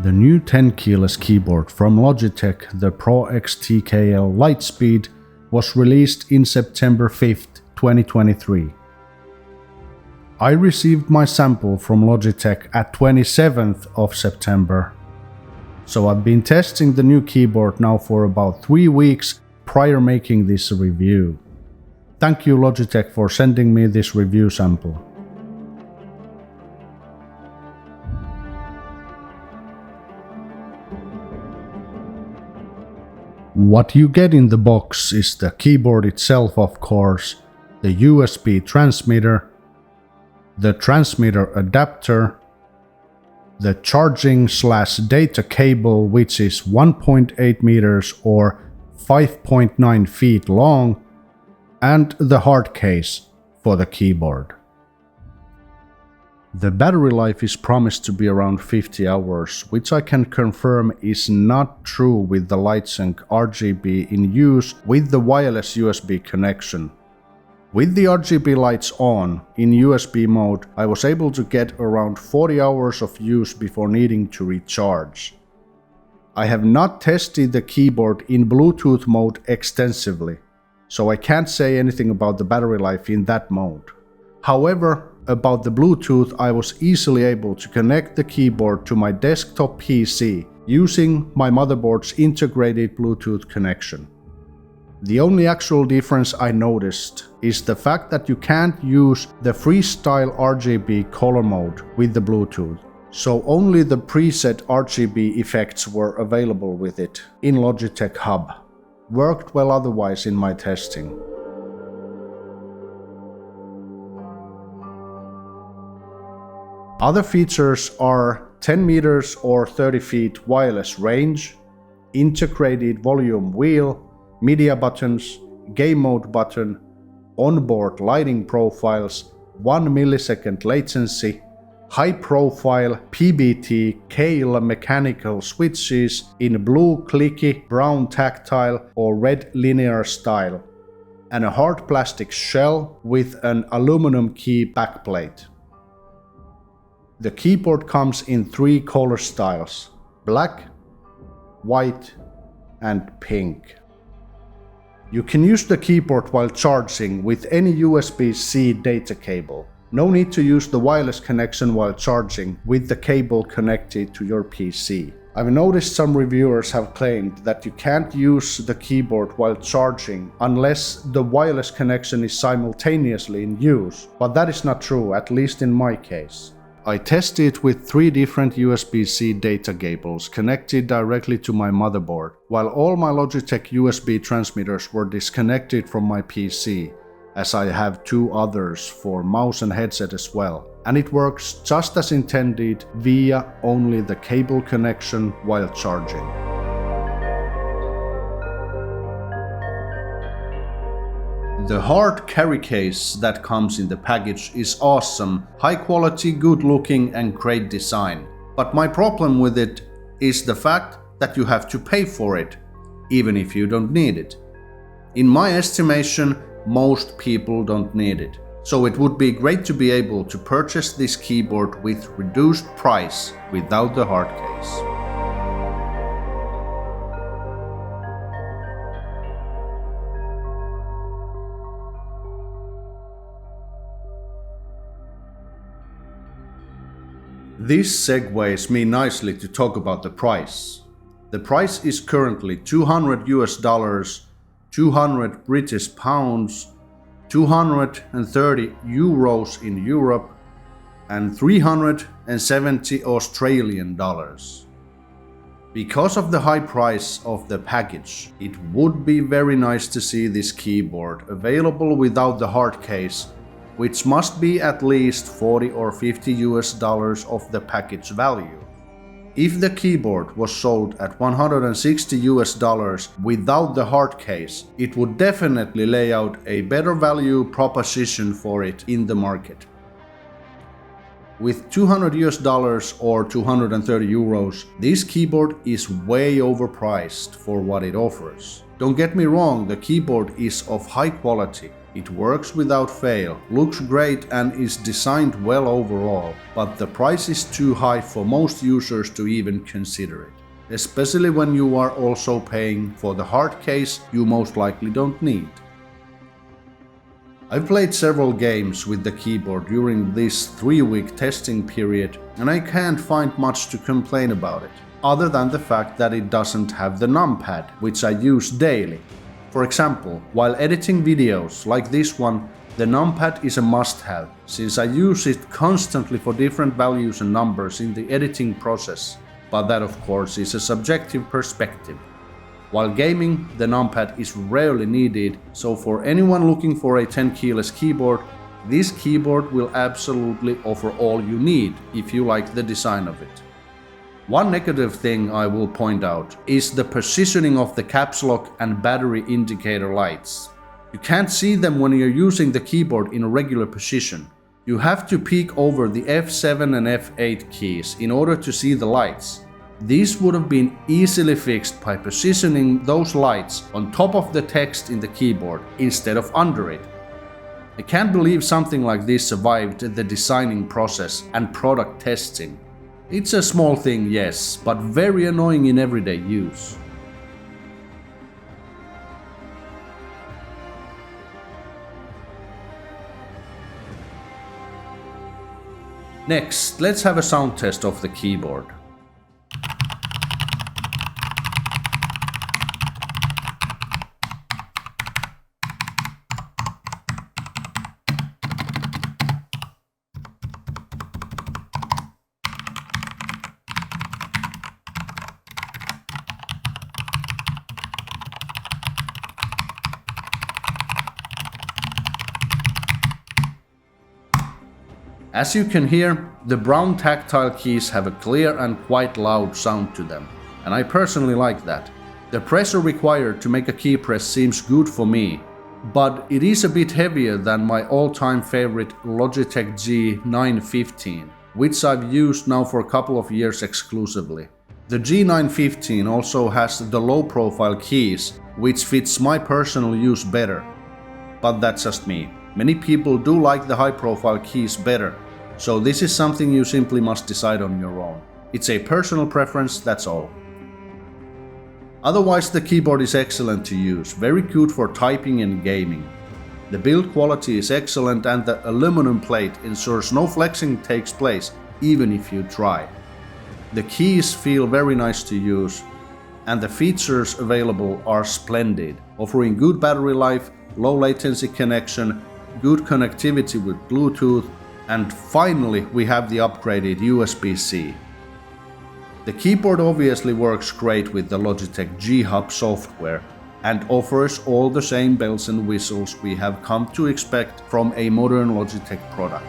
The new 10 keyless keyboard from Logitech, the Pro X TKL Lightspeed, was released in September 5th, 2023. I received my sample from Logitech at 27th of September. So I've been testing the new keyboard now for about 3 weeks prior making this review. Thank you Logitech for sending me this review sample. What you get in the box is the keyboard itself, of course, the USB transmitter, the transmitter adapter, the charging/data cable, which is 1.8 meters or 5.9 feet long, and the hard case for the keyboard. The battery life is promised to be around 50 hours, which I can confirm is not true with the Lightsync RGB in use with the wireless USB connection. With the RGB lights on in USB mode, I was able to get around 40 hours of use before needing to recharge. I have not tested the keyboard in Bluetooth mode extensively, so I can't say anything about the battery life in that mode. However, about the Bluetooth, I was easily able to connect the keyboard to my desktop PC using my motherboard's integrated Bluetooth connection. The only actual difference I noticed is the fact that you can't use the freestyle RGB color mode with the Bluetooth, so only the preset RGB effects were available with it in Logitech Hub. Worked well otherwise in my testing. Other features are 10 meters or 30 feet wireless range, integrated volume wheel, media buttons, game mode button, onboard lighting profiles, 1 millisecond latency, high profile PBT KL mechanical switches in blue clicky, brown tactile or red linear style, and a hard plastic shell with an aluminum key backplate. The keyboard comes in 3 color styles: black, white, and pink. You can use the keyboard while charging with any USB-C data cable. No need to use the wireless connection while charging with the cable connected to your PC. I've noticed some reviewers have claimed that you can't use the keyboard while charging unless the wireless connection is simultaneously in use, but that is not true, at least in my case. I tested with 3 different USB-C data cables connected directly to my motherboard, while all my Logitech USB transmitters were disconnected from my PC, as I have 2 others for mouse and headset as well, and it works just as intended via only the cable connection while charging. The hard carry case that comes in the package is awesome, high quality, good looking and great design. But my problem with it is the fact that you have to pay for it, even if you don't need it. In my estimation, most people don't need it. So it would be great to be able to purchase this keyboard with reduced price without the hard case. This segues me nicely to talk about the price. The price is currently $200, 200 British pounds, 230 euros in Europe, and 370 Australian dollars. Because of the high price of the package, it would be very nice to see this keyboard available without the hard case, which must be at least $40 or $50 of the package value. If the keyboard was sold at $160 without the hard case, it would definitely lay out a better value proposition for it in the market. With $200 or 230 euros, this keyboard is way overpriced for what it offers. Don't get me wrong, the keyboard is of high quality. It works without fail, looks great and is designed well overall, but the price is too high for most users to even consider it. Especially when you are also paying for the hard case you most likely don't need. I've played several games with the keyboard during this 3-week testing period and I can't find much to complain about it, other than the fact that it doesn't have the numpad, which I use daily. For example, while editing videos like this one, the numpad is a must-have, since I use it constantly for different values and numbers in the editing process, but that of course is a subjective perspective. While gaming, the numpad is rarely needed, so for anyone looking for a 10 keyless keyboard, this keyboard will absolutely offer all you need if you like the design of it. One negative thing I will point out is the positioning of the caps lock and battery indicator lights. You can't see them when you're using the keyboard in a regular position. You have to peek over the F7 and F8 keys in order to see the lights. These would have been easily fixed by positioning those lights on top of the text in the keyboard instead of under it. I can't believe something like this survived the designing process and product testing. It's a small thing, yes, but very annoying in everyday use. Next, let's have a sound test of the keyboard. As you can hear, the brown tactile keys have a clear and quite loud sound to them, and I personally like that. The pressure required to make a key press seems good for me, but it is a bit heavier than my all-time favorite Logitech G915, which I've used now for a couple of years exclusively. The G915 also has the low-profile keys, which fits my personal use better, but that's just me. Many people do like the high-profile keys better, so this is something you simply must decide on your own. It's a personal preference, that's all. Otherwise, the keyboard is excellent to use, very good for typing and gaming. The build quality is excellent and the aluminum plate ensures no flexing takes place, even if you try. The keys feel very nice to use, and the features available are splendid, offering good battery life, low latency connection, good connectivity with Bluetooth, and finally we have the upgraded USB-C. The keyboard obviously works great with the Logitech G Hub software and offers all the same bells and whistles we have come to expect from a modern Logitech product.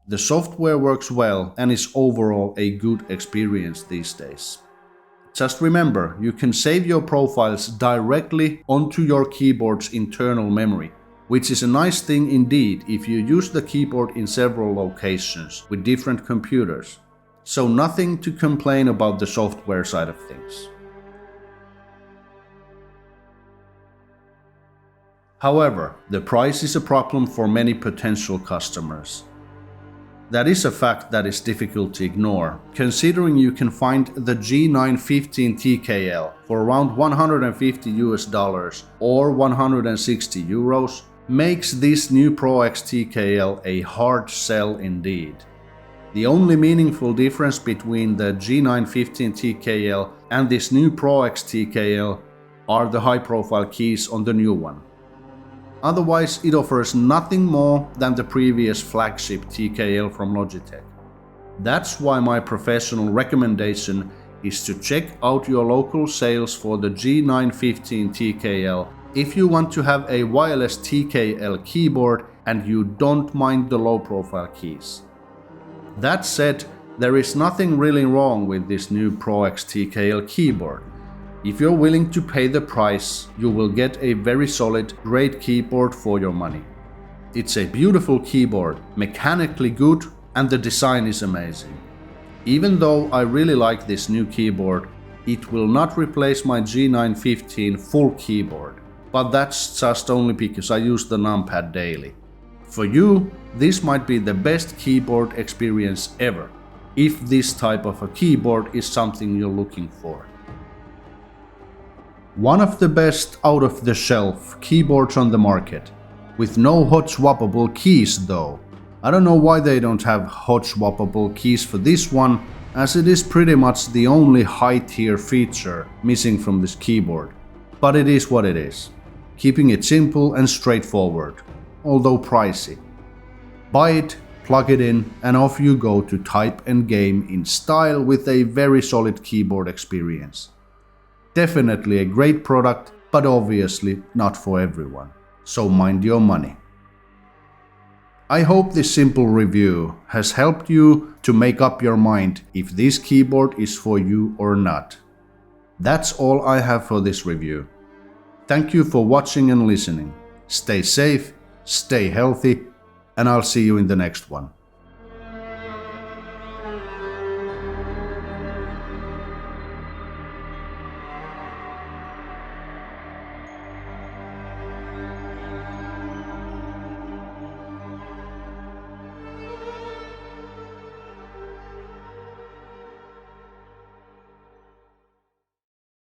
The software works well and is overall a good experience these days. Just remember, you can save your profiles directly onto your keyboard's internal memory, which is a nice thing indeed if you use the keyboard in several locations with different computers. So nothing to complain about the software side of things. However, the price is a problem for many potential customers. That is a fact that is difficult to ignore, considering you can find the G915 TKL for around $150 or 160 euros, makes this new Pro X TKL a hard sell indeed. The only meaningful difference between the G915 TKL and this new Pro X TKL are the high-profile keys on the new one. Otherwise, it offers nothing more than the previous flagship TKL from Logitech. That's why my professional recommendation is to check out your local sales for the G915 TKL if you want to have a wireless TKL keyboard and you don't mind the low-profile keys. That said, there is nothing really wrong with this new Pro X TKL keyboard. If you're willing to pay the price, you will get a very solid, great keyboard for your money. It's a beautiful keyboard, mechanically good, and the design is amazing. Even though I really like this new keyboard, it will not replace my G915 full keyboard. But that's just only because I use the numpad daily. For you, this might be the best keyboard experience ever, if this type of a keyboard is something you're looking for. One of the best out-of-the-shelf keyboards on the market, with no hot swappable keys though. I don't know why they don't have hot swappable keys for this one, as it is pretty much the only high-tier feature missing from this keyboard. But it is what it is, keeping it simple and straightforward, although pricey. Buy it, plug it in, and off you go to type and game in style with a very solid keyboard experience. Definitely a great product, but obviously not for everyone, so mind your money. I hope this simple review has helped you to make up your mind if this keyboard is for you or not. That's all I have for this review. Thank you for watching and listening. Stay safe, stay healthy, and I'll see you in the next one.